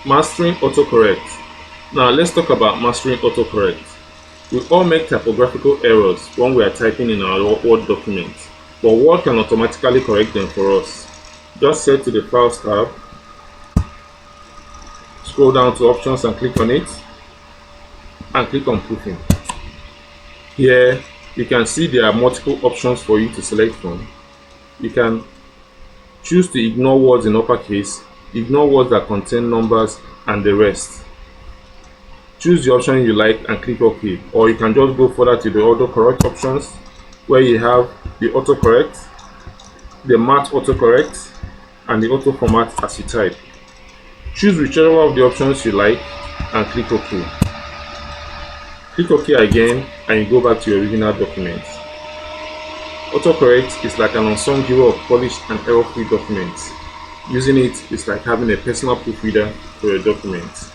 Mastering autocorrect. Now let's talk about mastering autocorrect. We all make typographical errors when we are typing in our Word document, but Word can automatically correct them for us. Just head to the Files tab, scroll down to Options and click on it, and click on Proofing. Here you can see there are multiple options for you to select from. You can choose to ignore words in uppercase, ignore words that contain numbers, and the rest. Choose the option you like and click OK, or you can just go further to the autocorrect options where you have the autocorrect, the matte autocorrect, and the auto format as you type. Choose whichever of the options you like and click OK. Click OK again and you go back to your original document. Autocorrect is like an unsung hero of polished and error-free documents. Using it is like having a personal proofreader for your documents.